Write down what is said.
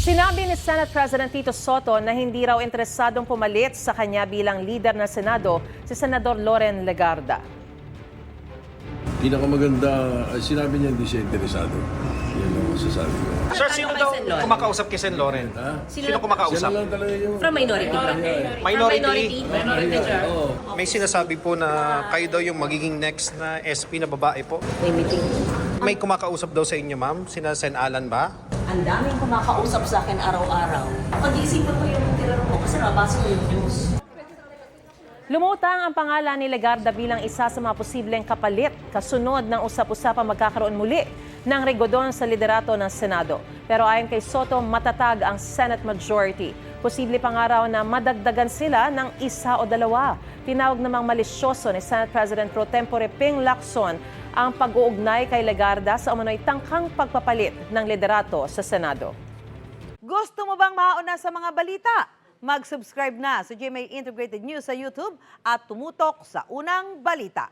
Sinabi ni Senate President Tito Soto na hindi raw interesadong pumalit sa kanya bilang leader ng Senado si Senador Loren Legarda. Pinakamaganda, sinabi niya hindi siya interesado. Yan ang masasabi ko. Sir, sino daw kumakausap kay Sen Loren? Sino kumakausap? Siya lang talaga yung... From minority. Minority? Oo. May sinasabi po na kayo daw yung magiging next na SP na babae po. May meeting. May kumakausap daw sa inyo, ma'am? Sina Sen Alan ba? Ang daming kumakausap sa akin araw-araw. Pag-iisipan ko yung tinuro ko kasi nabasa ko yung news. Lumutang ang pangalan ni Legarda bilang isa sa mga posibleng kapalit kasunod ng usap-usapang magkakaroon muli ng regodon sa liderato ng Senado. Pero ayon kay Soto, matatag ang Senate majority. Posible pang araw na madagdagan sila ng isa o dalawa. Tinawag namang malisyoso ni Senate President Pro Tempore Ping Lacson ang pag-uugnay kay Legarda sa umano'y tangkang pagpapalit ng liderato sa Senado. Gusto mo bang mauna sa mga balita? Mag-subscribe na sa GMA Integrated News sa YouTube at tumutok sa Unang Balita.